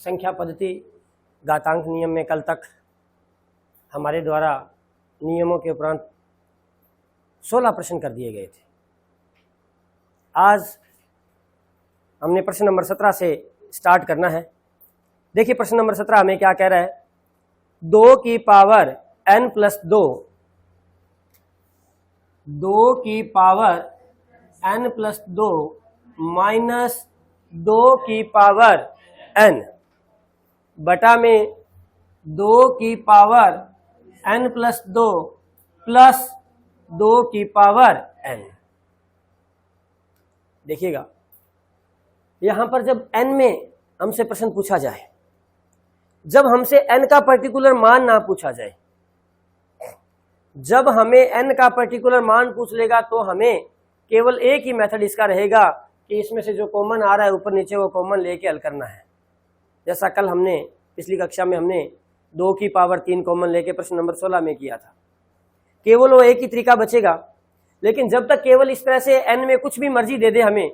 संख्या पद्धति घातांक नियम में कल तक हमारे द्वारा नियमों के उपरांत 16 प्रश्न कर दिए गए थे। आज हमने प्रश्न नंबर 17 से स्टार्ट करना है। देखिए प्रश्न नंबर 17 हमें क्या कह रहा है, 2 की पावर n प्लस 2, 2 की पावर n प्लस 2 माइनस 2 की पावर n बटा में 2 की पावर n प्लस 2 प्लस 2 की पावर n। देखिएगा यहां पर जब n में हमसे प्रश्न पूछा जाए, जब हमसे n का पर्टिकुलर मान ना पूछा जाए, जब हमें n का पर्टिकुलर मान पूछ लेगा तो हमें केवल एक ही मेथड इसका रहेगा कि इसमें से जो कॉमन आ रहा है ऊपर नीचे वो कॉमन लेके हल करना है। जैसा कल हमने पिछली कक्षा में हमने 2 की पावर 3 कॉमन लेके प्रश्न नंबर 16 में किया था। केवल वो एक ही तरीका बचेगा, लेकिन जब तक केवल इस तरह से n में कुछ भी मर्जी दे दे हमें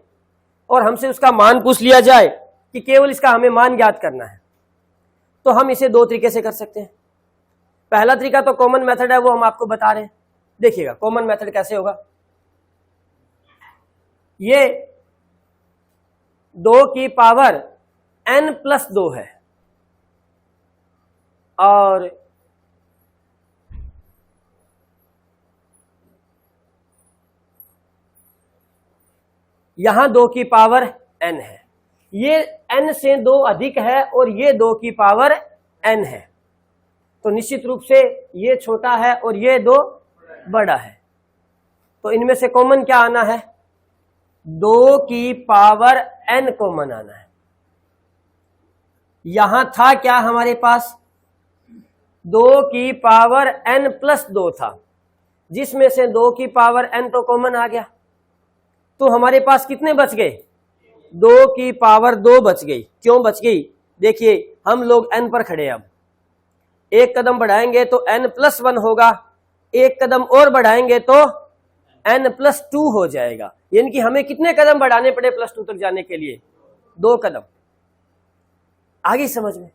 और हमसे उसका मान पूछ लिया जाए कि केवल इसका हमें मान ज्ञात करना है, तो हम इसे 2 तरीके से कर सकते हैं। पहला तरीका तो कॉमन मेथड है, वो हम आपको बता रहे हैं। देखिएगा कॉमन मेथड कैसे होगा। ये 2 की पावर n प्लस 2 है और यहां 2 की पावर n है। ये n से 2 अधिक है और ये 2 की पावर n है, तो निश्चित रूप से ये छोटा है और ये 2 बड़ा है। तो इनमें से कॉमन क्या आना है, 2 की पावर n कॉमन आना है। यहां था क्या हमारे पास, 2 की पावर n प्लस 2 था, जिसमें से 2 की पावर n तो कॉमन आ गया, तो हमारे पास कितने बच गए, 2 की पावर 2 बच गई। क्यों बच गई, देखिए हम लोग n पर खड़े हैं। अब एक कदम बढ़ाएंगे तो n प्लस 1 होगा, एक कदम और बढ़ाएंगे तो n प्लस 2 हो जाएगा। यानी कि हमें कितने कदम बढ़ाने पड़े प्लस 2 तक जाने के लिए, 2 कदम। आगे समझ में,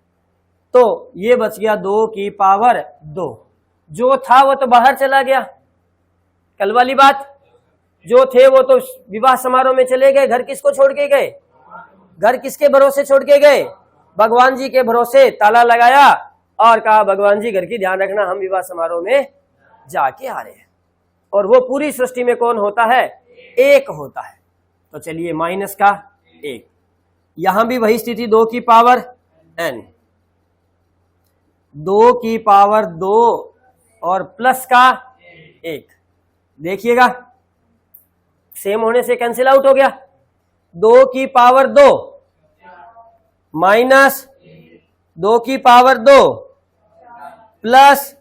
तो ये बच गया 2 की पावर 2। जो था वो तो बाहर चला गया, कल वाली बात, जो थे वो तो विवाह समारोह में चले गए। घर किसको छोड़ के गए, घर किसके भरोसे छोड़ के गए, भगवान जी के भरोसे। ताला लगाया और कहा भगवान जी घर की ध्यान रखना, हम विवाह समारोह में जाके आ रहे हैं। और वो पूरी सृष्टि में कौन होता है, एक होता है। तो चलिए माइनस का 1, यहां भी वही स्थिति, 2 की पावर n, 2 की पावर 2 और प्लस का 1। देखिएगा सेम होने से कैंसिल आउट हो गया। 2 की पावर 2 माइनस 2 की पावर 2 प्लस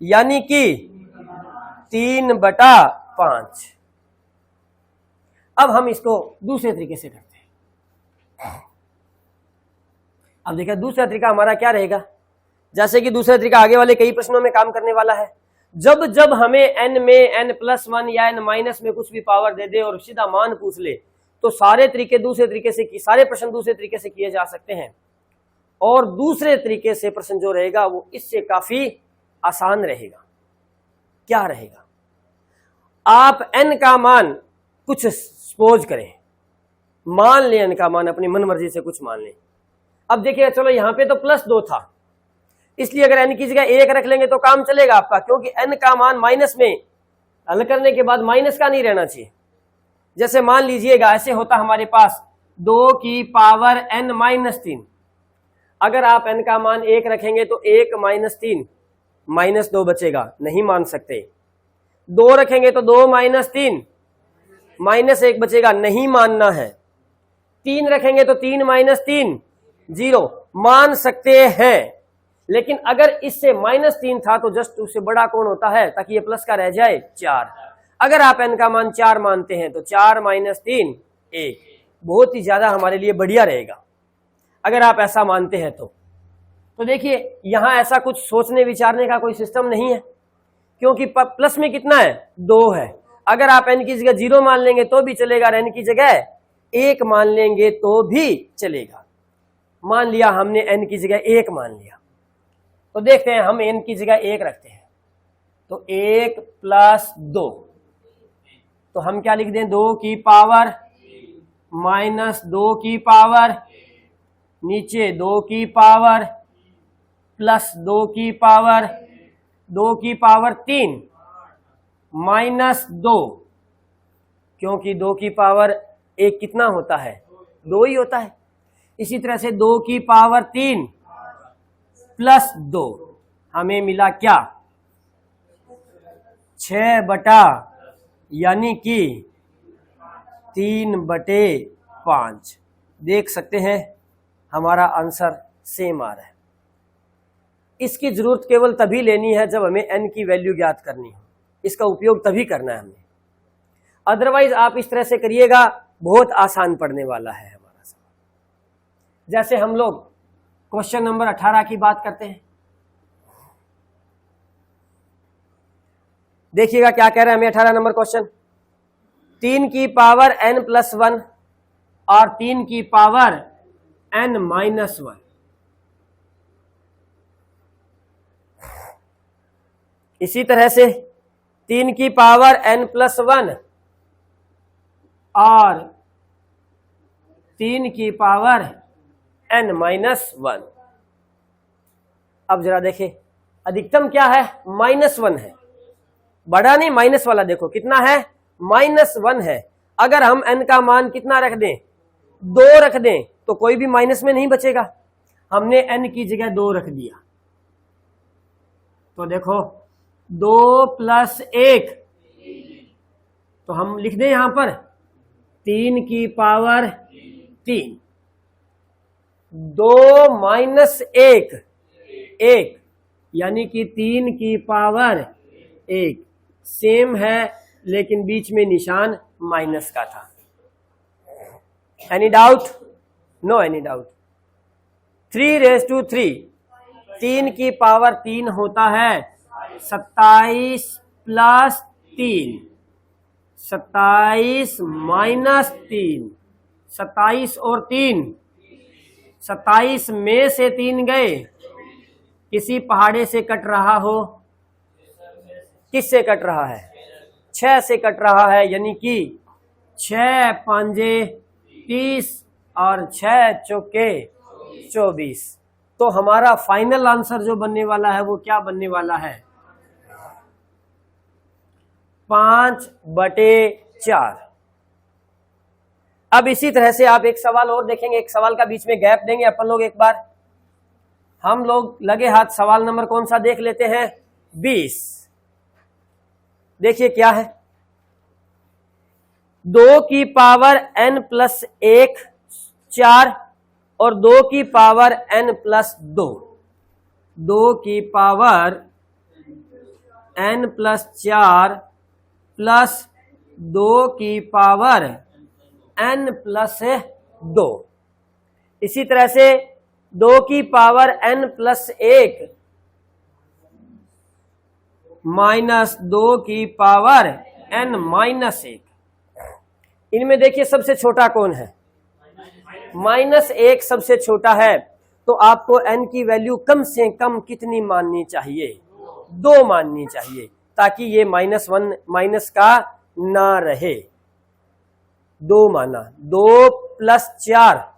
यानी कि 3/5। अब हम इसको दूसरे तरीके से करते हैं। अब देखिए दूसरा तरीका हमारा क्या रहेगा, जैसे कि दूसरा तरीका आगे वाले कई प्रश्नों में काम करने वाला है। जब जब हमें n में n प्लस 1 या n माइनस में कुछ भी पावर दे दे और सीधा मान पूछ ले, तो सारे तरीके दूसरे तरीके से, सारे प्रश्न दूसरे तरीके से किए जा सकते हैं। और दूसरे तरीके से प्रश्न जो रहेगा वो इससे काफी आसान रहेगा। क्या रहेगा, आप n का मान कुछ सपोज करें, मान लें n का मान, अपनी मन मर्जी से कुछ मान लें। अब देखिए चलो यहां पे तो प्लस 2 था, इसलिए अगर n की जगह 1 रख लेंगे तो काम चलेगा आपका, क्योंकि n का मान माइनस में हल करने के बाद माइनस का नहीं रहना चाहिए। जैसे मान लीजिएगा ऐसे होता हमारे पास 2 की पावर n माइनस 3, अगर आप n का मान 1 रखेंगे तो 1 माइनस 3 माइनस 2 बचेगा, नहीं मान सकते। 2 रखेंगे तो 2 माइनस 3 माइनस 1 बचेगा, नहीं मानना है। 3 रखेंगे तो 3 माइनस 3 0, मान सकते हैं। लेकिन अगर इससे -3 था तो जस्ट उससे बड़ा कौन होता है, ताकि ये प्लस का रह जाए 4। अगर आप n का मान 4 मानते हैं तो 4 माइनस 3 1, बहुत ही ज्यादा हमारे लिए बढ़िया रहेगा अगर आप ऐसा मानते हैं तो देखिए यहां ऐसा कुछ सोचने विचारने का कोई सिस्टम नहीं है, क्योंकि प्लस में कितना है, 2 है। अगर आप n की जगह 0 मान लेंगे तो भी चलेगा, और n की जगह 1 मान लेंगे तो भी चलेगा। मान लिया हमने n की जगह 1 मान लिया, तो देखते हैं हम n की जगह 1 रखते हैं, तो 1 प्लस 2, तो हम क्या लिख दें, 2 की पावर माइनस 2 की पावर, नीचे 2 की पावर प्लस 2 की पावर, 2 की पावर 3 माइनस 2, क्योंकि 2 की पावर 1 कितना होता है, 2 ही होता है। इसी तरह से 2 की पावर 3 प्लस 2, हमें मिला क्या, 6 बटा यानी कि 3/5। देख सकते हैं हमारा आंसर सेम आ रहा है। इसकी जरूरत केवल तभी लेनी है जब हमें n की वैल्यू ज्ञात करनी हो, इसका उपयोग तभी करना है हमें, अदरवाइज आप इस तरह से करिएगा, बहुत आसान पड़ने वाला है हमारा सवाल। जैसे हम लोग क्वेश्चन नंबर 18 की बात करते हैं, देखिएगा क्या कह रहे हैं हमें 18 नंबर क्वेश्चन, 3 की पावर n प्लस 1 और 3 की पावर n माइनस 1। इसी तरह से 3 की पावर n प्लस 1 और 3 की पावर n माइनस 1। अब जरा देखें, अधिकतम क्या है, -1 है, बड़ा नहीं, माइनस वाला देखो कितना है, -1 है। अगर हम n का मान कितना रख दें, 2 रख दें, तो कोई भी माइनस में नहीं बचेगा। हमने n की जगह 2 रख दिया, तो देखो 2 प्लस 1, तो हम लिख दें यहां पर 3 की पावर 3, 2 माइनस 1, 1 यानी कि 3 की पावर 1, सेम है लेकिन बीच में निशान माइनस का था। Any doubt, no any doubt. 3/3, 3 की पावर 3 होता है 27 प्लस 3, 27 माइनस 3, 27 और 3, 27 में से 3 गए, किसी पहाड़े से कट रहा हो, किससे कट रहा है, 6 से कट रहा है, यानी कि 6 पंजे 30 और 6 चौके 24। तो हमारा फाइनल आंसर जो बनने वाला है वो क्या बनने वाला है, 5/4। अब इसी तरह से आप एक सवाल और देखेंगे, एक सवाल का बीच में गैप देंगे अपन लोग एक बार। हम लोग लगे हाथ सवाल नंबर कौन सा देख लेते हैं, 20। देखिए क्या है, 2 की पावर n प्लस 1 4 और 2 की पावर n प्लस 2, 2 की पावर n प्लस 4 प्लस 2 की पावर n प्लस 2। इसी तरह से 2 की पावर n प्लस 1 माइनस 2 की पावर n माइनस 1। इनमें देखिए सबसे छोटा कौन है, -1 सबसे छोटा है, तो आपको n की वैल्यू कम से कम कितनी माननी चाहिए, 2 माननी चाहिए, ताकि ये -1 माइनस का ना रहे। 2 माना, 2 प्लस 4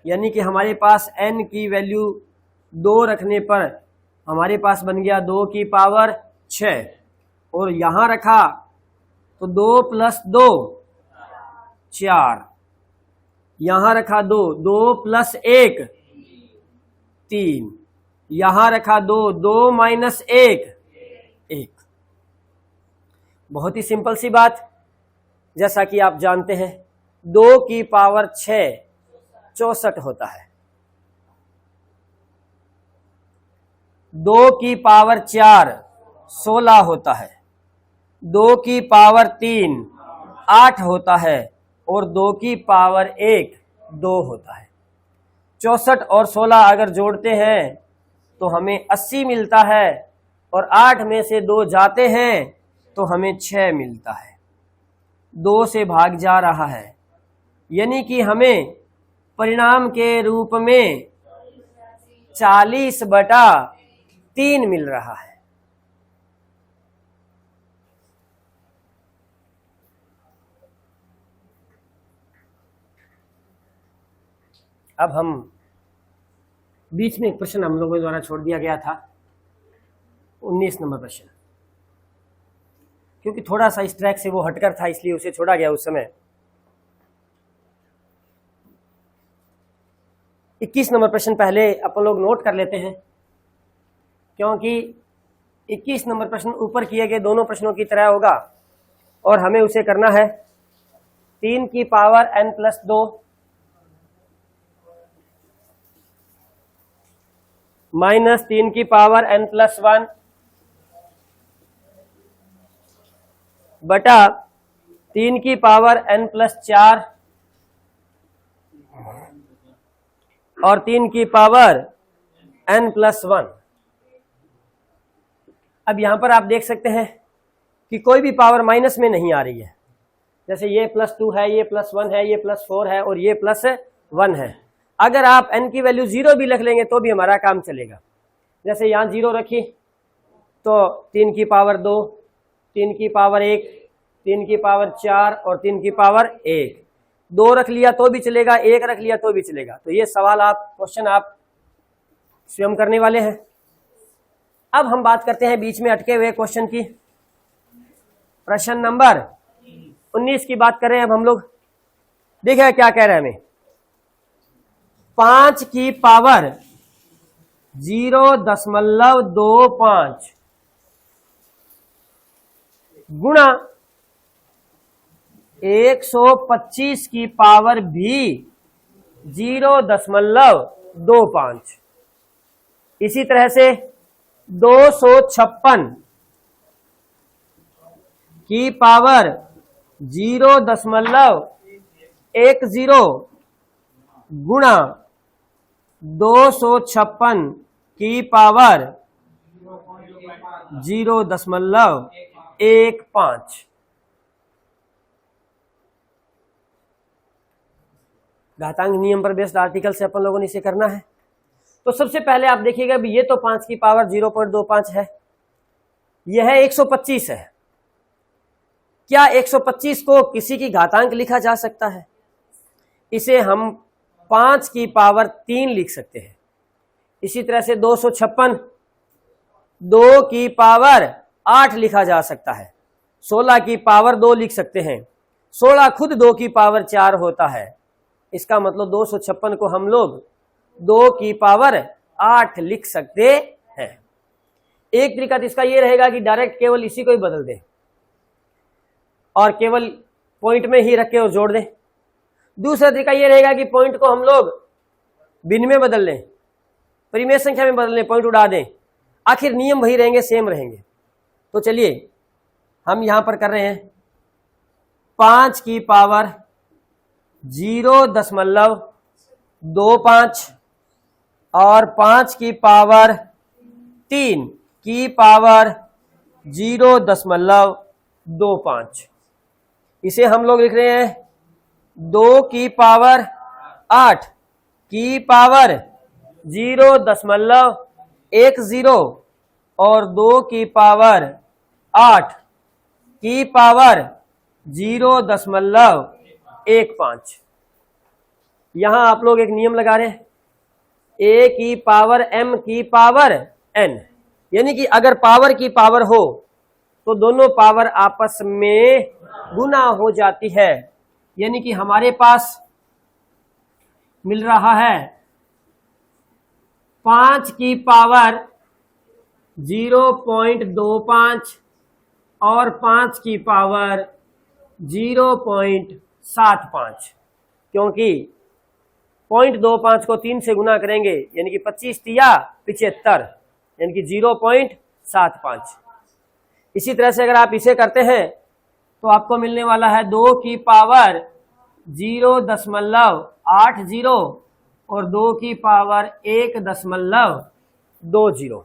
यानी कि हमारे पास n की वैल्यू 2 रखने पर हमारे पास बन गया 2 की पावर 6, और यहां रखा तो 2 प्लस 2 4, यहां रखा 2, 2 प्लस 1 3, यहां रखा 2, 2 माइनस 1 1। बहुत ही सिंपल सी बात, जैसा कि आप जानते हैं 2 की पावर 6 64 होता है, 2 की पावर 4 16 होता है, 2 की पावर 3 8 होता है, और 2 की पावर 1 2 होता है। 64 और 16 अगर जोड़ते हैं तो हमें 80 मिलता है, और 8 में से 2 जाते हैं तो हमें 6 मिलता है। 2 से भाग जा रहा है, यानी कि हमें परिणाम के रूप में 40/3 मिल रहा है। अब हम बीच में एक प्रश्न हम लोगों द्वारा छोड़ दिया गया था, 19 नंबर प्रश्न, क्योंकि थोड़ा सा इस ट्रैक से वो हटकर था इसलिए उसे छोड़ा गया उस समय। 21 नंबर प्रश्न पहले अपन लोग नोट कर लेते हैं, क्योंकि 21 नंबर प्रश्न ऊपर किए गए दोनों प्रश्नों की तरह होगा और हमें उसे करना है 3 की पावर n+2 माइनस 3 की पावर n+1 बटा 3 की पावर n+4 और 3 की पावर n+1। अब यहां पर आप देख सकते हैं कि कोई भी पावर माइनस में नहीं आ रही है, जैसे ये +2 है, ये +1 है, ये +4 है और ये +1 है। अगर आप n की वैल्यू 0 भी लिख लेंगे तो भी हमारा काम चलेगा। जैसे यहाँ 0 रखी तो 3 की पावर 2, 3 की पावर 1, 3 की पावर 4 और 3 की पावर 1। 2 रख लिया तो भी चलेगा, 1 रख लिया तो भी चलेगा। तो ये सवाल क्वेश्चन आप स्वयं करने वाले हैं। अब हम बात करते हैं बीच में अटके हुए क्वेश्चन की। प्रश्न नंबर 19 की बात कर रहे हैं अब हम लोग। देखिए क्या कह रहे हैं हमें, 5 की पावर 0.25 गुणा 125 की पावर भी 0.25। इसी तरह से 256 की पावर 0.10 गुणा 256 की पावर 0.15। घातांक नियम पर बेस्ड आर्टिकल से अपन लोगों ने इसे करना है। तो सबसे पहले आप देखिएगा भी ये तो 5 की पावर 0.25 है, यह 125 है। क्या 125 को किसी की घातांक लिखा जा सकता है? इसे हम 5 की पावर 3 लिख सकते हैं। इसी तरह से 256 2 की पावर 8 लिखा जा सकता है। 16 की पावर 2 लिख सकते हैं। 16 खुद 2 की पावर 4 होता है। इसका मतलब 256 को हम लोग 2 की पावर 8 लिख सकते हैं। एक तरीका तो इसका ये रहेगा कि डायरेक्ट केवल इसी को ही बदल दें और केवल पॉइंट में ही रख के और जोड़ दें। दूसरा तरीका ये रहेगा कि पॉइंट को हम लोग भिन्न में बदल लें, परिमेय संख्या में बदल लें, पॉइंट उड़ा दें, आखिर नियम वही रहेंगे, सेम रहेंगे। तो चलिए हम यहां पर कर रहे हैं 5 की पावर 0.25 और 5 की पावर 3 की पावर 0.25। इसे हम लोग लिख रहे हैं 2 की पावर 8 की पावर 0.10 और 2 की पावर 8 की पावर 0.15। यहां आप लोग एक नियम लगा रहे हैं, a की पावर m की पावर n, यानी कि अगर पावर की पावर हो तो दोनों पावर आपस में गुना हो जाती है। यानी कि हमारे पास मिल रहा है 5 की पावर 0.25 और 5 की पावर 0.75, क्योंकि 0.25 को 3 से गुना करेंगे यानी कि 25 तिया 75 यानी कि 0.75। इसी तरह से अगर आप इसे करते हैं तो आपको मिलने वाला है 2 की पावर 0.80 और 2 की पावर 1.20,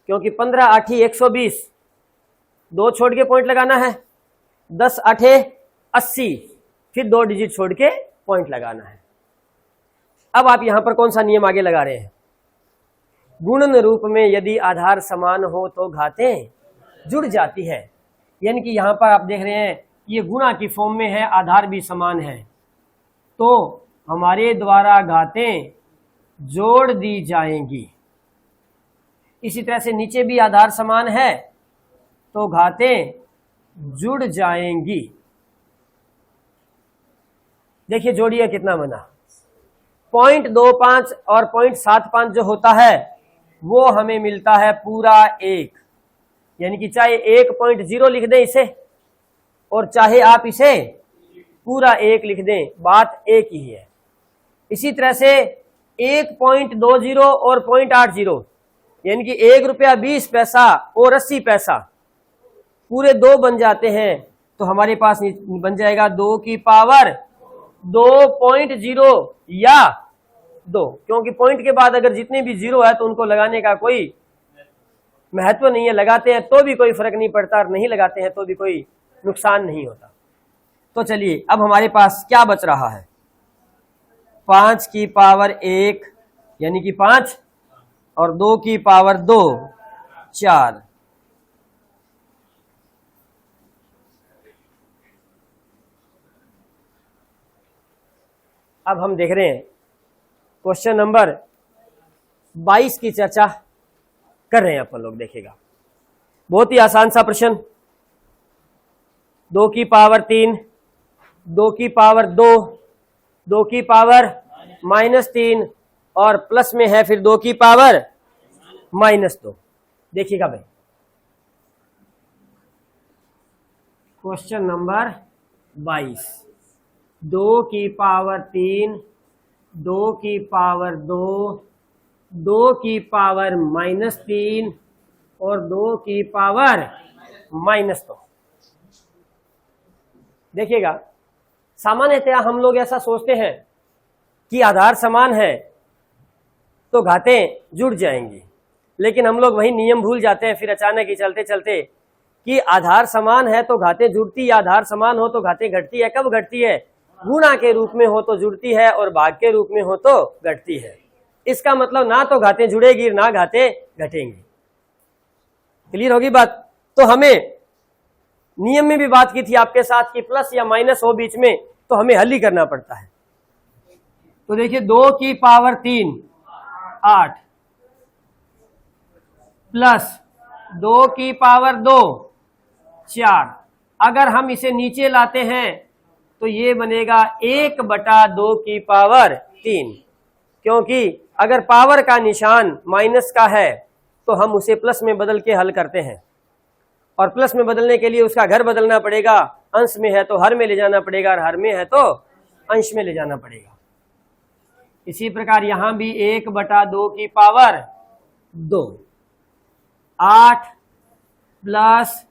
क्योंकि 15 8 120, 2 छोड़ के पॉइंट लगाना है, 10 8 80, फिर 2 डिजिट छोड़ के पॉइंट लगाना है। अब आप यहां पर कौन सा नियम आगे लगा रहे हैं? गुणन रूप में यदि आधार समान हो तो घातें जुड़ जाती है। यानी कि यहां पर आप देख रहे हैं ये गुणा की फॉर्म में है, आधार भी समान है, तो हमारे द्वारा घातें जोड़ दी जाएंगी। इसी तरह से नीचे भी आधार समान है तो घातें जुड़ जाएंगी। देखिए जोड़िए कितना बना, 0.25 और 0.75 जो होता है वो हमें मिलता है पूरा 1। यानी कि चाहे 1.0 लिख दें इसे और चाहे आप इसे पूरा 1 लिख दें, बात एक ही है। इसी तरह से 1.20 और 0.80 यानी कि 1 रुपया 20 पैसा और 80 पैसा पूरे 2 बन जाते हैं, तो हमारे पास बन जाएगा 2 की पावर 2.0 या 2, क्योंकि पॉइंट के बाद अगर जितने भी जीरो है तो उनको लगाने का कोई महत्व नहीं है, लगाते हैं तो भी कोई फर्क नहीं पड़ता और नहीं लगाते हैं तो भी कोई नुकसान नहीं होता। तो चलिए अब हमारे पास क्या बच रहा है, 5 की पावर 1 यानी कि 5 और 2 की पावर 2 4। अब हम देख रहे हैं क्वेश्चन नंबर 22 की चर्चा कर रहे हैं अपन लोग। देखिएगा बहुत ही आसान सा प्रश्न, 2 की पावर 3, 2 की पावर 2, 2 की पावर -3 और प्लस में है फिर 2 की पावर -2। देखिएगा भाई क्वेश्चन नंबर 22, 2 की पावर 3, 2 की पावर 2, 2 की पावर -3 और 2 की पावर -2। देखिएगा सामान्यतः हम लोग ऐसा सोचते हैं कि आधार समान है तो घातें जुड़ जाएंगी, लेकिन हम लोग वही नियम भूल जाते हैं फिर अचानक ही चलते चलते कि आधार समान है तो घातें जुड़ती, आधार समान हो तो घातें घटती है। कब घटती है? गुणा के रूप में हो तो जुड़ती है और भाग के रूप में हो तो घटती है। इसका मतलब ना तो घातें जुड़ेगी ना घातें घटेंगी। क्लियर होगी बात? तो हमें नियम में भी बात की थी आपके साथ कि प्लस या माइनस हो बीच में तो हमें हल ही करना पड़ता है। तो देखिए 2 की पावर 3 8 प्लस 2 की पावर 2 4। अगर हम इसे नीचे लाते हैं तो ये बनेगा 1/2 की पावर 3, क्योंकि अगर पावर का निशान माइनस का है तो हम उसे प्लस में बदल के हल करते हैं, और प्लस में बदलने के लिए उसका घर बदलना पड़ेगा, अंश में है तो हर में ले जाना पड़ेगा और हर में है तो अंश में ले जाना पड़ेगा। इसी प्रकार यहां भी 1/2 की पावर 2, 8 प्लस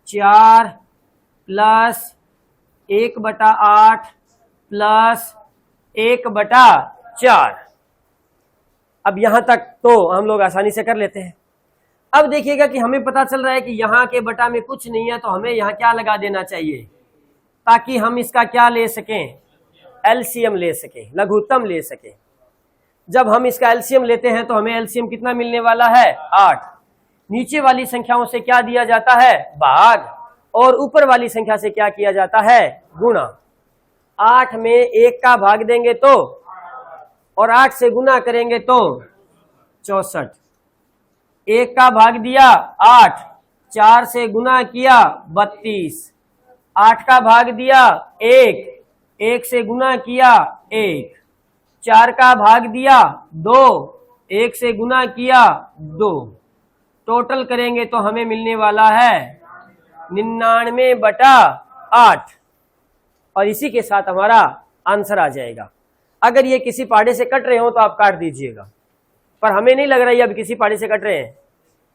4 प्लस 1/8 प्लस 1/4। अब यहां तक तो हम लोग आसानी से कर लेते हैं। अब देखिएगा कि हमें पता चल रहा है कि यहां के बटा में कुछ नहीं है, तो हमें यहां क्या लगा देना चाहिए ताकि हम इसका क्या ले सकें, एलसीएम ले सकें, लघुत्तम ले सकें। जब हम इसका एलसीएम लेते हैं तो हमें एलसीएम कितना मिलने वाला है, 8। नीचे वाली संख्याओं से क्या दिया जाता है, भाग, और ऊपर वाली संख्या से क्या किया जाता है, गुणा। 8 में 1 का भाग देंगे तो, और 8 से गुना करेंगे तो 64। 1 का भाग दिया 8, 4 से गुना किया 32, 8 का भाग दिया 1, 1 से गुना किया 1, 4 का भाग दिया 2, 1 से गुना किया 2। टोटल करेंगे तो हमें मिलने वाला है 99/8, और इसी के साथ हमारा आंसर आ जाएगा। अगर ये किसी पहाड़े से कट रहे हो तो आप काट दीजिएगा, पर हमें नहीं लग रहा है अब किसी पहाड़े से कट रहे हैं,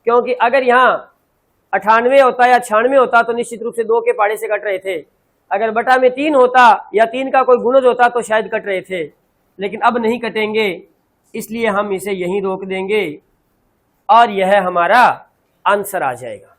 क्योंकि अगर यहाँ 98 होता या 96 होता तो निश्चित रूप से 2 के पहाड़े से कट रहे थे। अगर बटा में 3 होता या 3 का कोई गुणज होता तो शायद कट रहे थे, लेकिन अब नहीं कटेंगे, इसलिए हम इसे यहीं रोक देंगे और यह हमारा आंसर आ जाएगा।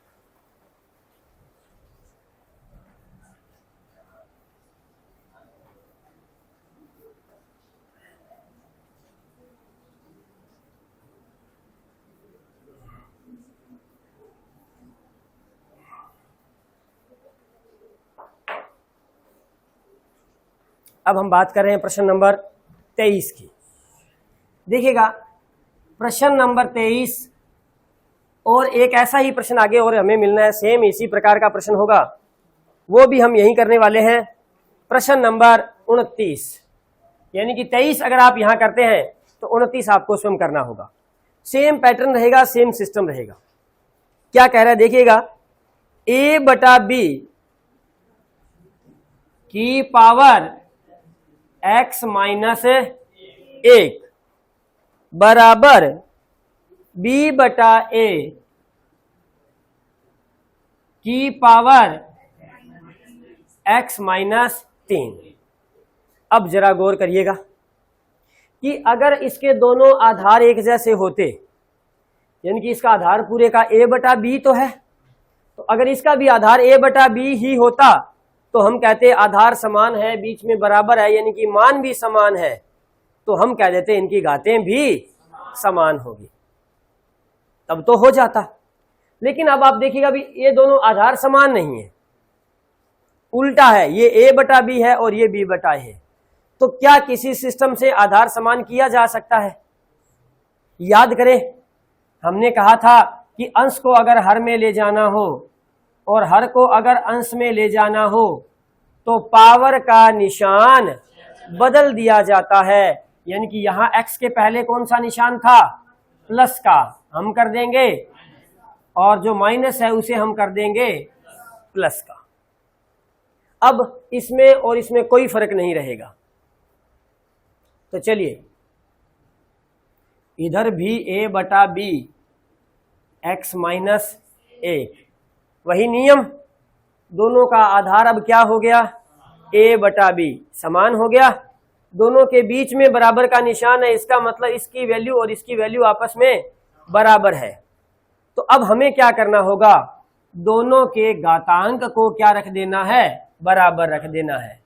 अब हम बात कर रहे हैं प्रश्न नंबर 23 की। देखिएगा प्रश्न नंबर 23 और एक ऐसा ही प्रश्न आगे और हमें मिलना है, सेम इसी प्रकार का प्रश्न होगा, वो भी हम यही करने वाले हैं। प्रश्न नंबर 29 यानी कि 23 अगर आप यहां करते हैं तो 29 आपको स्वयं करना होगा। सेम पैटर्न रहेगा, सेम सिस्टम रहेगा। क्या कह रहा है देखिएगा, a बटा b की पावर x माइनस 1 बराबर b बटा a की पावर x माइनस 3। अब जरा गौर करिएगा कि अगर इसके दोनों आधार एक जैसे होते, यानी कि इसका आधार पूरे का a बटा b तो है, तो अगर इसका भी आधार a बटा b ही होता तो हम कहते आधार समान है, बीच में बराबर है, यानी कि मान भी समान है, तो हम कह देते इनकी घातें भी समान होगी, तब तो हो जाता। लेकिन अब आप देखिएगा भी ये दोनों आधार समान नहीं है, उल्टा है, ये a बटा b है और ये b बटा a है। तो क्या किसी सिस्टम से आधार समान किया जा सकता है? याद करें, हमने कहा था कि अंश को अगर हर में ले जाना हो और हर को अगर अंश में ले जाना हो तो पावर का निशान बदल दिया जाता है। यानी कि यहां x के पहले कौन सा निशान था? प्लस का, हम कर देंगे, और जो माइनस है उसे हम कर देंगे प्लस का। अब इसमें और इसमें कोई फर्क नहीं रहेगा। तो चलिए, इधर भी a बटा b x माइनस 1, वही नियम, दोनों का आधार अब क्या हो गया? a बटा b समान हो गया, दोनों के बीच में बराबर का निशान है, इसका मतलब इसकी वैल्यू और इसकी वैल्यू आपस में बराबर है। तो अब हमें क्या करना होगा? दोनों के घातांक को क्या रख देना है? बराबर रख देना है।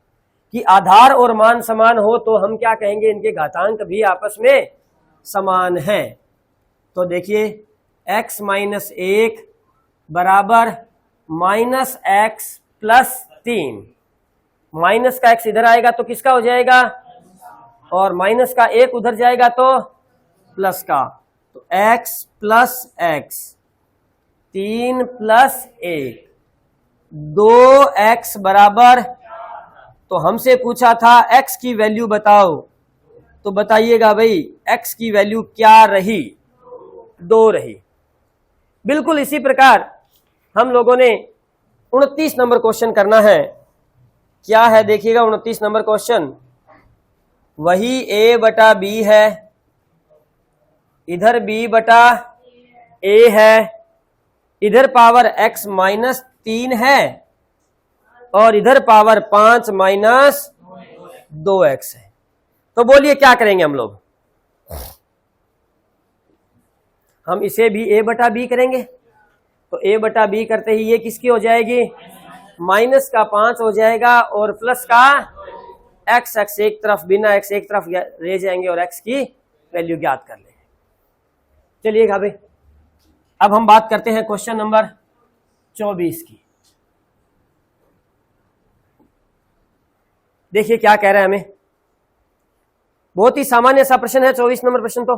कि आधार और मान समान हो तो हम क्या कहेंगे? इनके घातांक भी आपस में समान है। तो देखिए x माइनस 1 बराबर माइनस x प्लस 3, माइनस का x इधर आएगा तो किसका हो जाएगा? और माइनस का 1 उधर जाएगा तो प्लस का। तो x plus x, 3 plus 1, 2x बराबर, तो हमसे पूछा था x की वैल्यू बताओ, तो बताइएगा भाई x की वैल्यू क्या रही? 2 रही। बिल्कुल इसी प्रकार हम लोगों ने 29 नंबर क्वेश्चन करना है। क्या है देखिएगा 29 नंबर क्वेश्चन, वही a बटा b है, इधर b बटा a है, इधर पावर x माइनस 3 है और इधर पावर 5 माइनस 2x है। तो बोलिए क्या करेंगे हम लोग? हम इसे भी a बटा b करेंगे। तो a बटा b करते ही ये किसकी हो जाएगी? माइनस का 5 हो जाएगा और प्लस का x, x एक तरफ, बिना x एक तरफ ले जाएंगे और x की वैल्यू ज्ञात कर लेंगे। चलिएगा भाई, अब हम बात करते हैं क्वेश्चन नंबर 24 की। देखिए क्या कह रहा है हमें, बहुत ही सामान्य सा प्रश्न है 24 नंबर प्रश्न, तो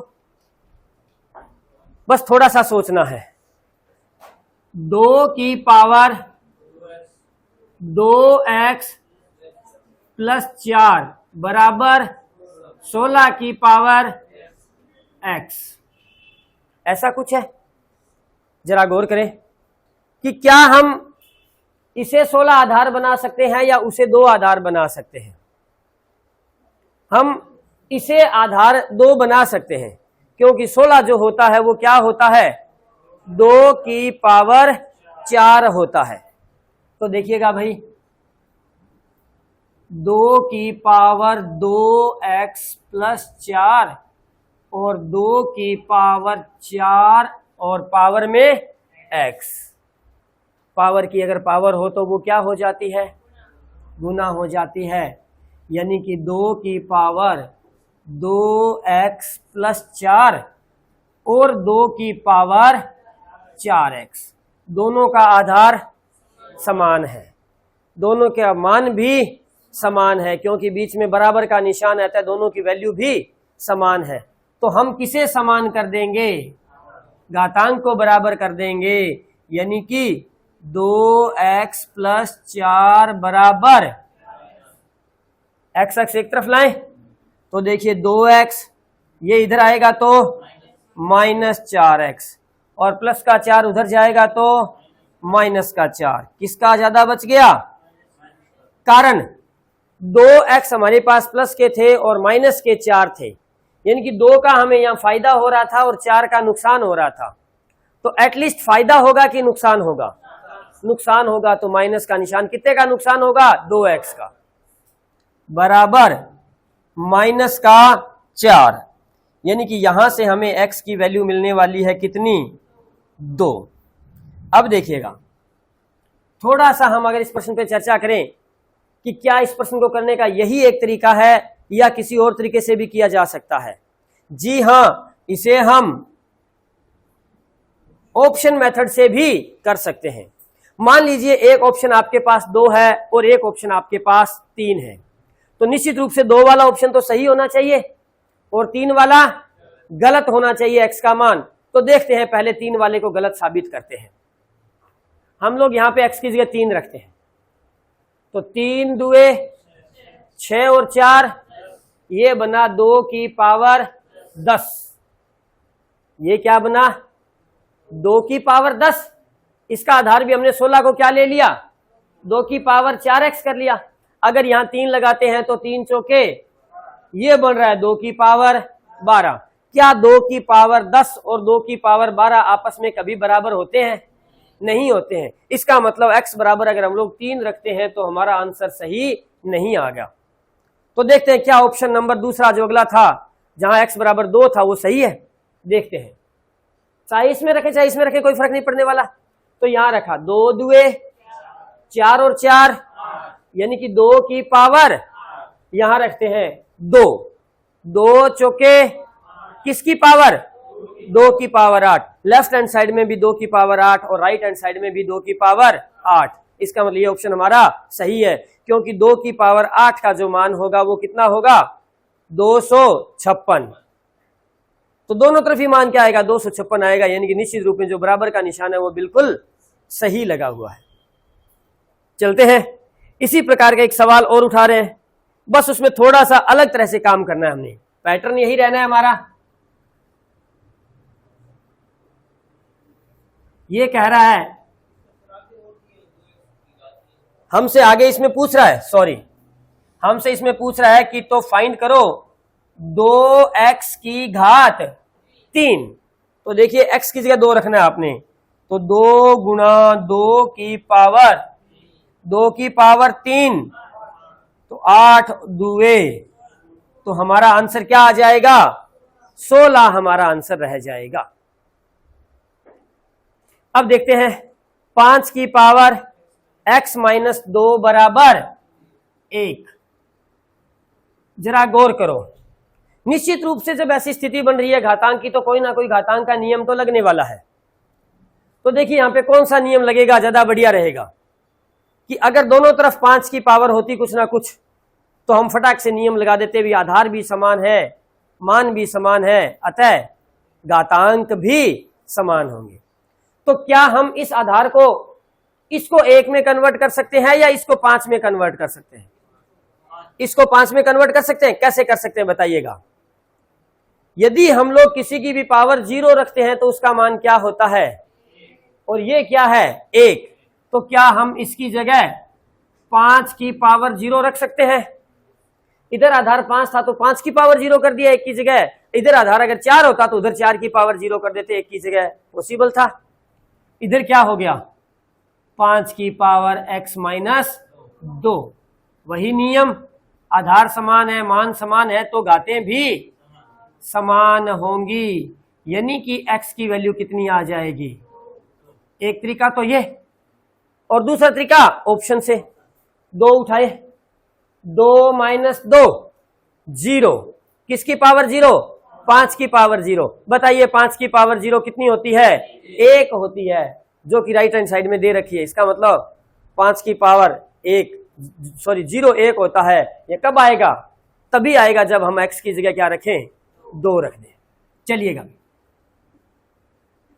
बस थोड़ा सा सोचना है। 2 की पावर 2x प्लस 4 बराबर 16 की पावर x, ऐसा कुछ है। जरा गौर करें कि क्या हम इसे 16 आधार बना सकते हैं या उसे 2 आधार बना सकते हैं? हम इसे आधार 2 बना सकते हैं, क्योंकि 16 जो होता है वो क्या होता है? 2 की पावर 4 होता है। तो देखिएगा भाई, 2 की पावर 2x प्लस 4 और 2 की पावर 4 और पावर में x। पावर की अगर पावर हो तो वो क्या हो जाती है? गुना हो जाती है। यानी कि 2 की पावर 2x प्लस 4 और 2 की पावर 4x, दोनों का आधार समान है, दोनों के मान भी समान है, क्योंकि बीच में बराबर का निशान आता है, दोनों की वैल्यू भी समान है। तो हम किसे समान कर देंगे? घातांक को बराबर कर देंगे, यानी कि 2x प्लस 4 बराबर x अक्ष एक तरफ लाएं तो देखिए 2x, ये इधर आएगा तो माइनस 4x, और प्लस का 4 उधर जाएगा तो माइनस का 4। किसका ज्यादा बच गया? कारण 2x हमारे पास प्लस के थे और माइनस के 4 थे, यानी कि 2 का हमें यहां फायदा हो रहा था और 4 का नुकसान हो रहा था। तो एटलीस्ट फायदा होगा कि नुकसान होगा? नुकसान होगा, तो माइनस का निशान कितने का नुकसान होगा? 2x का, बराबर माइनस का 4, यानी कि यहां से हमें x की वैल्यू मिलने वाली है कितनी? 2। अब देखिएगा, थोड़ा सा हम अगर इस प्रश्न पे चर्चा करें कि क्या इस प्रश्न को करने का यही एक तरीका है या किसी और तरीके से भी किया जा सकता है? जी हां, इसे हम ऑप्शन मेथड से भी कर सकते हैं। मान लीजिए एक ऑप्शन आपके पास 2 है और एक ऑप्शन आपके पास 3 है, तो निश्चित रूप से 2 वाला ऑप्शन तो सही होना चाहिए और 3 वाला गलत होना चाहिए x का मान। तो देखते हैं, पहले 3 वाले को गलत साबित करते हैं। हम लोग यहां पे x की जगह 3 रखते हैं, तो 3 दुए 6 और 4, ये बना 2 की पावर 10। ये क्या बना? 2 की पावर 10। इसका आधार भी हमने 16 को क्या ले लिया? 2 की पावर 4x कर लिया। अगर यहां 3 लगाते हैं तो 3 चौके, ये बन रहा है 2 की पावर 12। क्या 2 की पावर 10 और 2 की पावर 12 आपस में कभी बराबर होते हैं? नहीं होते हैं। इसका मतलब x बराबर अगर हम लोग 3 रखते हैं तो हमारा आंसर सही नहीं आ गया। तो देखते हैं क्या ऑप्शन नंबर दूसरा जो अगला था, जहां x बराबर 2 था, वो सही है। देखते हैं, चाहे इसमें रखे चाहे इसमें रखे, कोई फर्क नहीं पड़ने वाला। तो यहां रखा 2 दुए 4 और 4, यानी कि 2 की पावर, यहां रखते हैं 2। 2 चौके किसकी पावर? 2 की पावर 8। लेफ्ट हैंड साइड में भी 2 की पावर 8 और राइट हैंड साइड में भी 2 की पावर 8। इसका मतलब ये ऑप्शन हमारा सही है, क्योंकि 2 की पावर 8 का जो मान होगा वो कितना होगा? 256। तो दोनों तरफ ही मान क्या आएगा? 256 आएगा, यानी कि निश्चित रूप में जो बराबर का निशान है वो बिल्कुल सही लगा हुआ है। चलते हैं, इसी प्रकार का एक सवाल और उठा रहे हैं, बस उसमें थोड़ा सा अलग तरह से काम करना है। हमने पैटर्न यही रहना है हमारा। ये कह रहा है, हमसे आगे इसमें पूछ रहा है, सॉरी, हमसे इसमें पूछ रहा है कि तो फाइंड करो 2x की घात 3। तो देखिए x की जगह 2 रखना है आपने, तो 2 गुणा 2 की पावर 3, तो 8 दुए, तो हमारा आंसर क्या आ जाएगा? 16 हमारा आंसर रह जाएगा। अब देखते हैं 5 की पावर x माइनस 2 बराबर 1। जरा गौर करो, निश्चित रूप से जब ऐसी स्थिति बन रही है घातांक की, तो कोई ना कोई घातांक का नियम तो लगने वाला है। तो देखिए यहां पे कौन सा नियम लगेगा, ज्यादा बढ़िया रहेगा कि अगर दोनों तरफ 5 की पावर होती कुछ ना कुछ, तो हम फटाक से नियम लगा देते भी, आधार भी समान है, मान भी समान है, अतः घातांक भी समान होंगे। तो क्या हम इस आधार को इसको 1 में कन्वर्ट कर सकते हैं या इसको 5 में कन्वर्ट कर सकते हैं? इसको 5 में कन्वर्ट कर सकते हैं। कैसे कर सकते हैं बताइएगा? यदि हम लोग किसी की भी पावर 0 रखते हैं तो उसका मान क्या होता है? और ये क्या है? 1। तो क्या हम इसकी जगह 5 की पावर 0 रख सकते हैं? इधर आधार 5 था तो 5 की पावर 0 कर दिया 1 की जगह। इधर आधार अगर 4 होता तो उधर 4 की पावर 0 कर देते 1 की जगह, पॉसिबल था। इधर क्या हो गया? 5 की पावर x माइनस 2। वही नियम, आधार समान है, मान समान है, तो घातें भी समान होंगी, यानी कि x की वैल्यू कितनी आ जाएगी? एक तरीका तो ये, और दूसरा तरीका ऑप्शन से 2 उठाए, 2 माइनस 2 0। किसकी पावर 0? 5 की पावर 0। बताइए 5 की पावर 0 कितनी होती है? 1 होती है, जो कि राइट हैंड साइड में दे रखी है। इसका मतलब 5 की पावर 1 सॉरी 0 1 होता है, ये कब आएगा? तभी आएगा जब हम x की जगह क्या रखें? 2 रख दें। चलिएगा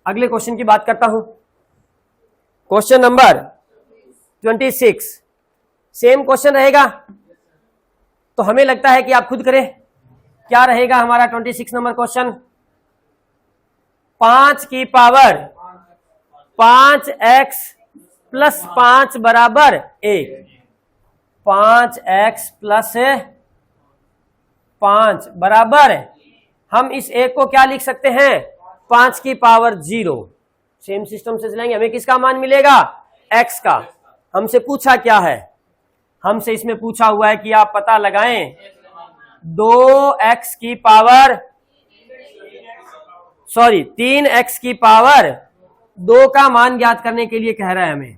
अगले क्वेश्चन की बात करता हूं। क्वेश्चन नंबर 26 सेम क्वेश्चन रहेगा, तो हमें लगता है कि आप खुद करें। क्या रहेगा हमारा 26 नंबर क्वेश्चन? 5 की पावर 5x प्लस 5 बराबर 1। 5x प्लस 5 बराबर, हम इस 1 को क्या लिख सकते हैं? 5 की पावर 0। सेम सिस्टम से चलाएंगे, हमें किसका मान मिलेगा? x का। हमसे पूछा क्या है? हमसे इसमें पूछा हुआ है कि आप पता लगाएं 2x की पावर 3x की पावर 2 का मान ज्ञात करने के लिए कह रहा है हमें।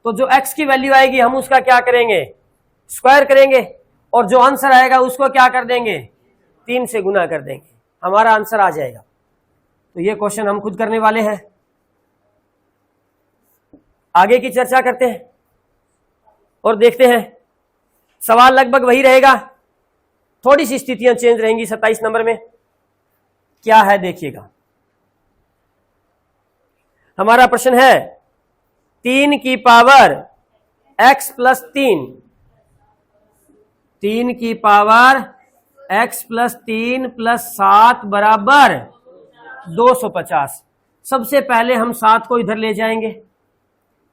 तो जो x की वैल्यू आएगी हम उसका क्या करेंगे? स्क्वायर करेंगे, और जो आंसर आएगा उसको क्या कर देंगे? 3 से गुना कर देंगे, हमारा आंसर आ जाएगा। तो ये क्वेश्चन हम खुद करने वाले हैं। आगे की चर्चा करते हैं और देखते हैं। सवाल लगभग वही रहेगा, थोड़ी सी स्थितियां चेंज रहेंगी 27 नंबर में। क्या है देखिएगा। हमारा प्रश्न है 3 की पावर x प्लस 3 की पावर x प्लस 3 प्लस 7 बराबर 250। सबसे पहले हम 7 को इधर ले जाएंगे,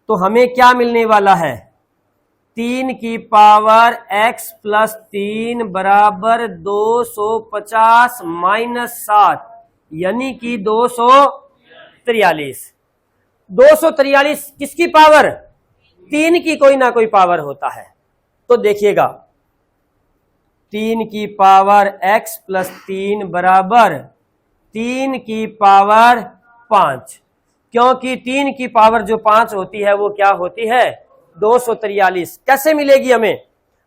तो हमें क्या मिलने वाला है? 3 की पावर x प्लस 3 बराबर 250 माइनस 7, यानी कि 243। 243 किसकी पावर? 3 की कोई ना कोई पावर होता है। तो देखिएगा 3 की पावर x प्लस 3 बराबर 3 की पावर 5, क्योंकि 3 की पावर जो 5 होती है वो क्या होती है? 243। कैसे मिलेगी हमें?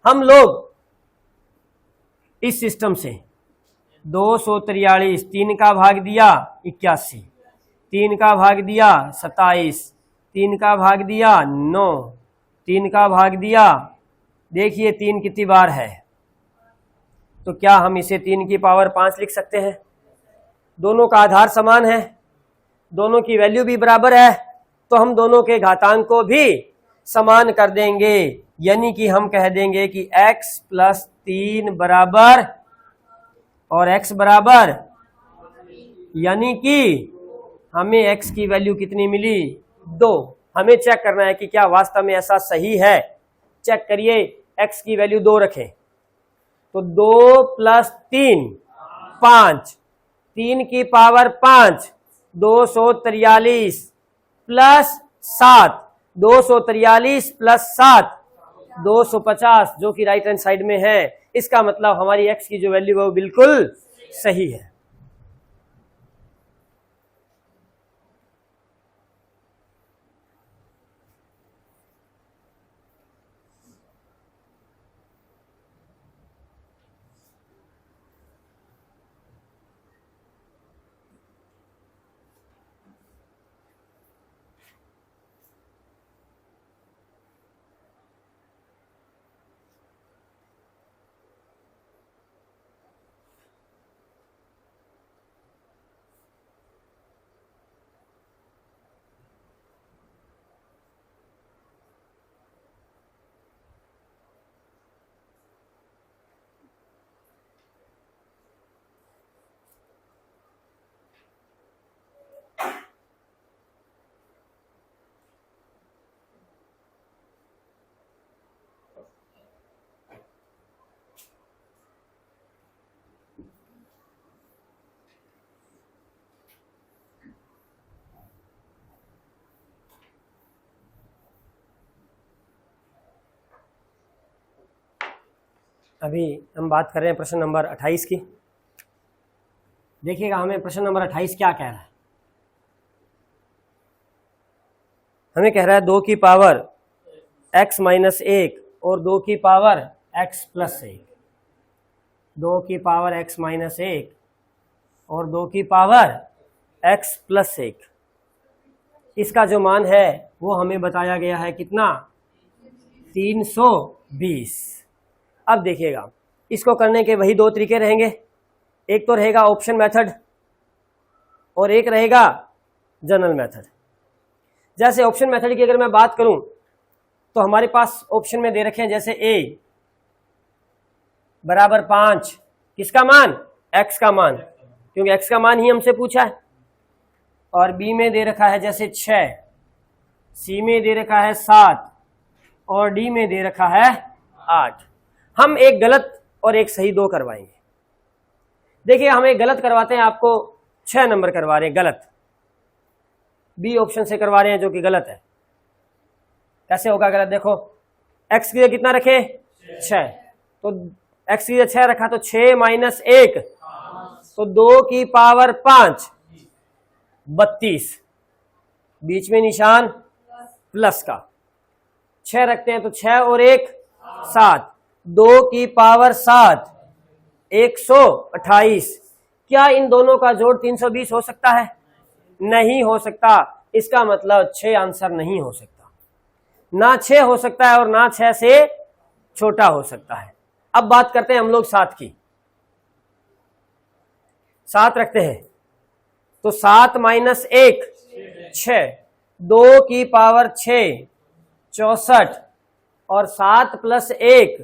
हम लोग इस सिस्टम से 243, 3 का भाग दिया 81, 3 का भाग दिया 27, 3 का भाग दिया 9, 3 का भाग दिया, देखिए 3 कितनी बार है। तो क्या हम इसे 3 की पावर 5 लिख सकते हैं? दोनों का आधार समान है, दोनों की वैल्यू भी बराबर है, तो हम दोनों के घातांक को भी समान कर देंगे, यानी कि हम कह देंगे कि x प्लस 3 बराबर और x बराबर, यानी कि हमें x की वैल्यू कितनी मिली? 2। हमें चेक करना है कि क्या वास्तव में ऐसा सही है। चेक करिए, x की वैल्यू 2 रखें, तो 2 प्लस 3 5, 3 की पावर 5 243 प्लस 7, 243 प्लस 7 250, जो कि राइट हैंड साइड में है। इसका मतलब हमारी x की जो वैल्यू है वो बिल्कुल सही है। अभी हम बात कर रहे हैं प्रश्न नंबर 28 की। देखिएगा हमें प्रश्न नंबर 28 क्या कह रहा है। हमें कह रहा है 2 की पावर x माइनस 1 और 2 की पावर x प्लस 1। 2 की पावर x माइनस 1 और 2 की पावर x प्लस 1। इसका जो मान है वो हमें बताया गया है कितना? 300 20। अब देखिएगा, इसको करने के वही दो तरीके रहेंगे। एक तो रहेगा ऑप्शन मेथड और एक रहेगा जनरल मेथड। जैसे ऑप्शन मेथड की अगर मैं बात करूं तो हमारे पास ऑप्शन में दे रखे हैं, जैसे a बराबर 5, किसका मान? x का मान, क्योंकि x का मान ही हमसे पूछा है। और b में दे रखा है जैसे 6, c में दे रखा है 7 और d में दे रखा है 8। हम एक गलत और एक सही दो करवाएंगे। देखिए, हम एक गलत करवाते हैं, आपको 6 नंबर करवा रहे हैं गलत, बी ऑप्शन से करवा रहे हैं जो कि गलत है। कैसे होगा गलत? देखो, x की जगह कितना रखे? 6, तो x की जगह 6 रखा तो 6 माइनस 1, तो 2 की पावर 5, 32। बीच में निशान प्लस का, 6 रखते हैं तो 6 और 1 7, 2 की पावर 7, 128। क्या इन दोनों का जोड़ 320 हो सकता है? नहीं हो सकता। इसका मतलब 6 आंसर नहीं हो सकता। ना 6 हो सकता है और ना 6 से छोटा हो सकता है। अब बात करते हैं हम लोग 7 की। 7 रखते हैं तो 7 माइनस 1 6, 2 की पावर 6 64 और 7 प्लस 1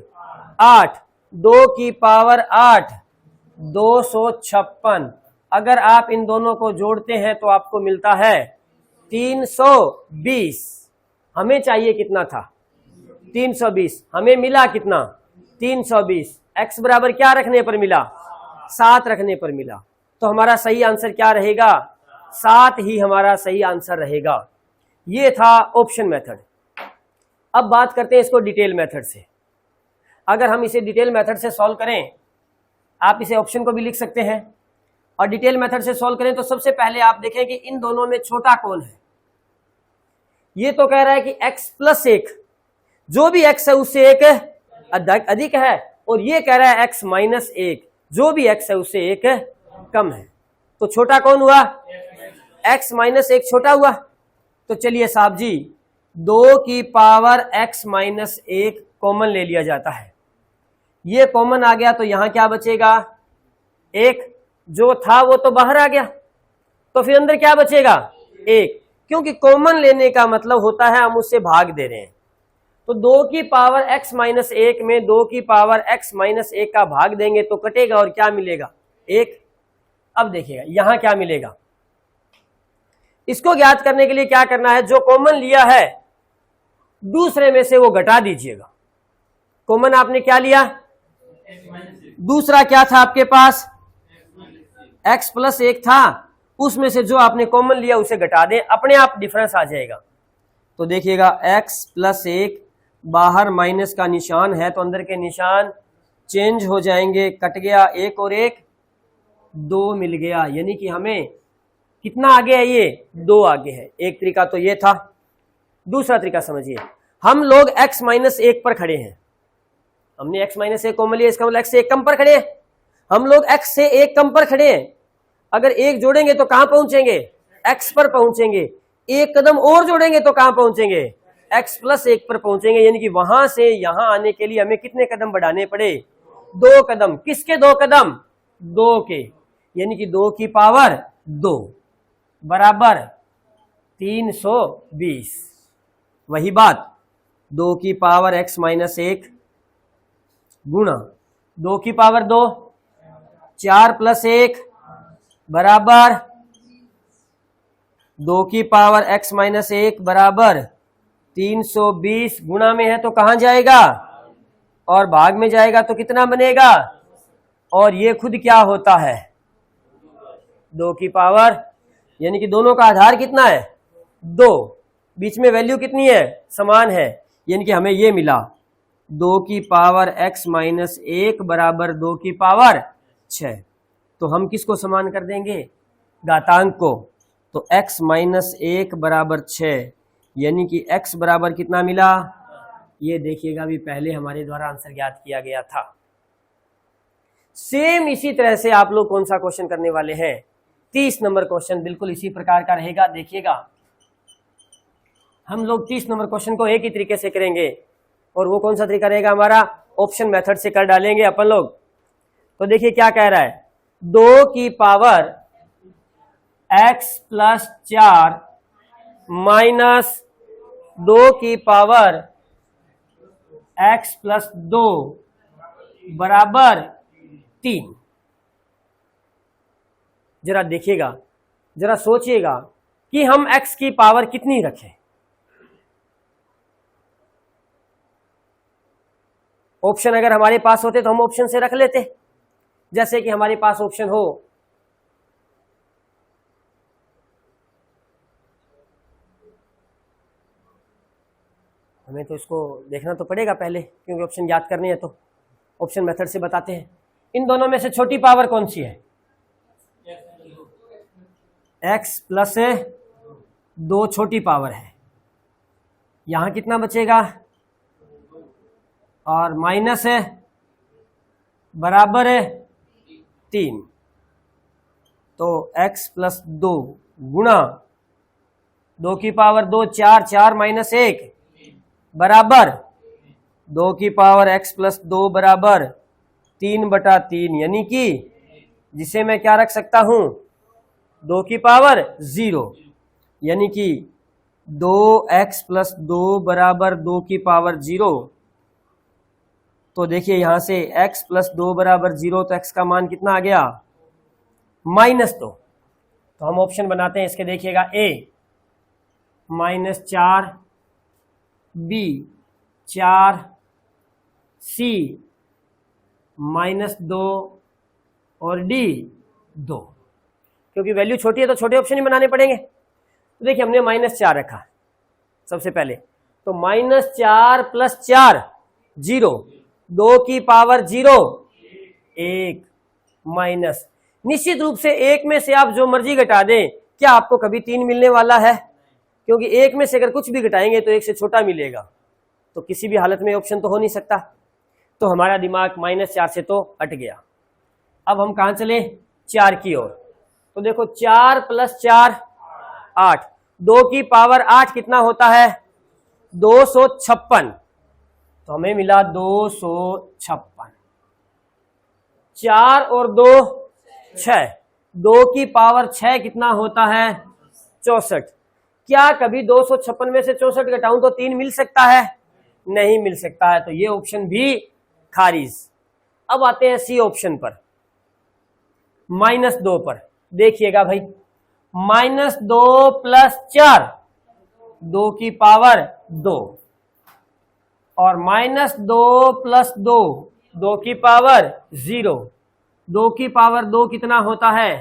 8, 2 की पावर 8 256। अगर आप इन दोनों को जोड़ते हैं तो आपको मिलता है 320। हमें चाहिए कितना था? 320। हमें मिला कितना? 320। x बराबर क्या रखने पर मिला? 7 रखने पर मिला। तो हमारा सही आंसर क्या रहेगा? 7 ही हमारा सही आंसर रहेगा। ये था ऑप्शन मेथड। अब बात करते हैं इसको डिटेल मेथड से। अगर हम इसे डिटेल मेथड से सॉल्व करें, आप इसे ऑप्शन को भी लिख सकते हैं और डिटेल मेथड से सॉल्व करें, तो सबसे पहले आप देखें कि इन दोनों में छोटा कौन है। ये तो कह रहा है कि x प्लस 1, जो भी x है उससे 1 अधिक है, और ये कह रहा है x माइनस 1, जो भी x है उससे 1 कम है। तो छोटा कौन हुआ? x माइनस 1 छोटा हुआ। तो चलिए साहब जी, 2 की पावर x माइनस 1 कॉमन ले लिया जाता है। ये कॉमन आ गया तो यहां क्या बचेगा? 1, जो था वो तो बाहर आ गया, तो फिर अंदर क्या बचेगा? 1, क्योंकि कॉमन लेने का मतलब होता है हम उससे भाग दे रहे हैं। तो 2 की पावर x माइनस 1 में 2 की पावर x माइनस 1 का भाग देंगे तो कटेगा और क्या मिलेगा? 1। अब देखिएगा यहां क्या मिलेगा। इसको ज्ञात करने के लिए क्या करना है? जो कॉमन लिया है दूसरे में से वो घटा दीजिएगा। कॉमन आपने क्या लिया? दूसरा क्या था आपके पास? x प्लस 1 था, उसमें से जो आपने कॉमन लिया उसे घटा दें, अपने आप डिफरेंस आ जाएगा। तो देखिएगा x प्लस 1, बाहर माइनस का निशान है तो अंदर के निशान चेंज हो जाएंगे, कट गया 1 और 1 2 मिल गया, यानी कि हमें कितना आगे है? ये 2 आगे है। एक तरीका तो ये था। दूसरा तरीका समझिए, हम लोग x माइनस 1 पर खड़े हैं, हमने x माइनस 1 कॉमन लिया, इसका मतलब x से 1 कम पर खड़े हैं। हम लोग x से 1 कम पर खड़े हैं, अगर 1 जोड़ेंगे तो कहां पहुंचेंगे? x पर पहुंचेंगे। 1 कदम और जोड़ेंगे तो कहां पहुंचेंगे? x प्लस 1 पर पहुंचेंगे। यानी कि वहां से यहां आने के लिए हमें कितने कदम बढ़ाने पड़े? 2 कदम। किसके 2 कदम? 2 के, यानी कि 2 की पावर 2 बराबर 320। वही बात, 2 की पावर x माइनस 1 गुणा 2 की पावर 2, 4 प्लस 1 बराबर 2 की पावर x माइनस 1 बराबर 320। गुणा में है तो कहां जाएगा? और भाग में जाएगा तो कितना बनेगा? और ये खुद क्या होता है? 2 की पावर, यानी कि दोनों का आधार कितना है? 2, बीच में वैल्यू कितनी है? समान है, यानी कि हमें ये मिला 2 की पावर x माइनस 1 बराबर 2 की पावर 6। तो हम किसको समान कर देंगे? घातांक को। तो x माइनस 1 बराबर 6, यानी कि x बराबर कितना मिला? ये देखिएगा, अभी पहले हमारे द्वारा आंसर ज्ञात किया गया था। सेम इसी तरह से आप लोग कौन सा क्वेश्चन करने वाले हैं? 30 नंबर क्वेश्चन बिल्कुल इसी प्रकार का रहेगा। देखिएगा, हम लोग 30 नंबर क्वेश्चन को एक ही तरीके से करेंगे। और वो कौन सा तरीका रहेगा हमारा, ऑप्शन मेथड से कर डालेंगे अपन लोग। तो देखिए क्या कह रहा है, 2 की पावर x प्लस 4 माइनस 2 की पावर x प्लस 2 बराबर 3। जरा देखिएगा, जरा सोचिएगा कि हम x की पावर कितनी रखें। ऑप्शन अगर हमारे पास होते तो हम ऑप्शन से रख लेते, जैसे कि हमारे पास ऑप्शन हो हमें तो इसको देखना तो पड़ेगा पहले, क्योंकि ऑप्शन याद करने हैं तो ऑप्शन मेथड से बताते हैं। इन दोनों में से छोटी पावर कौन सी है, x प्लस 2 छोटी पावर है, यहां कितना बचेगा, और माइनस है बराबर है 3। तो x प्लस 2 गुणा 2 की पावर 2 4, 4 माइनस 1 बराबर 2 की पावर x प्लस 2 बराबर 3/3, यानी कि जिसे मैं क्या रख सकता हूं, 2 की पावर 0, यानी कि 2x प्लस 2 बराबर 2 की पावर 0। तो देखिए यहां से x प्लस 2 बराबर 0, तो x का मान कितना आ गया, -2। तो हम ऑप्शन बनाते हैं इसके, देखिएगा a -4, b 4, c -2 और d 2। क्योंकि वैल्यू छोटी है तो छोटे ऑप्शन ही बनाने पड़ेंगे। तो देखिए हमने -4 रखा सबसे पहले, तो -4 प्लस 4 0, 2 की पावर 0 1 माइनस, निश्चित रूप से 1 में से आप जो मर्जी घटा दें, क्या आपको कभी 3 मिलने वाला है, क्योंकि 1 में से अगर कुछ भी घटाएंगे तो 1 से छोटा मिलेगा, तो किसी भी हालत में ऑप्शन तो हो नहीं सकता। तो हमारा दिमाग -4 से तो हट गया। अब हम कहां चले, 4 की ओर। तो देखो 4 प्लस 4 8, 2 की पावर 8 कितना होता है, 256। तो हमें मिला 256। 4 और 2 6, 2 की पावर 6 कितना होता है, 64। क्या कभी 256 में से 64 घटाऊं तो 3 मिल सकता है, नहीं मिल सकता है, तो ये ऑप्शन भी खारिज। अब आते हैं सी ऑप्शन पर, -2 पर। देखिएगा भाई, -2 प्लस 4, 2 की पावर 2, और -2 प्लस 2, 2 की पावर 0। 2 की पावर 2 कितना होता है,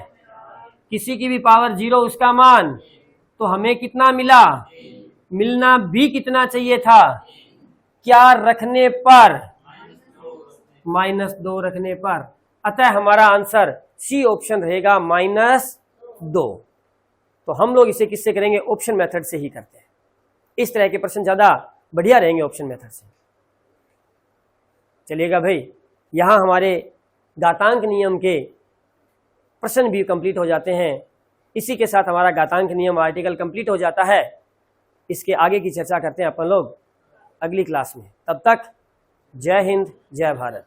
किसी की भी पावर 0 उसका मान, तो हमें कितना मिला, मिलना भी कितना चाहिए था, क्या रखने पर, -2 रखने पर। अतः हमारा आंसर सी ऑप्शन रहेगा -2। तो हम लोग इसे किससे करेंगे, ऑप्शन मेथड से ही करते हैं। इस तरह के प्रश्न ज्यादा बढ़िया रहेंगे ऑप्शन मेथड से। चलिएगा भाई, यहां हमारे घातांक नियम के प्रश्न भी कंप्लीट हो जाते हैं। इसी के साथ हमारा घातांक नियम आर्टिकल कंप्लीट हो जाता है। इसके आगे की चर्चा करते हैं अपन लोग अगली क्लास में। तब तक जय हिंद, जय भारत।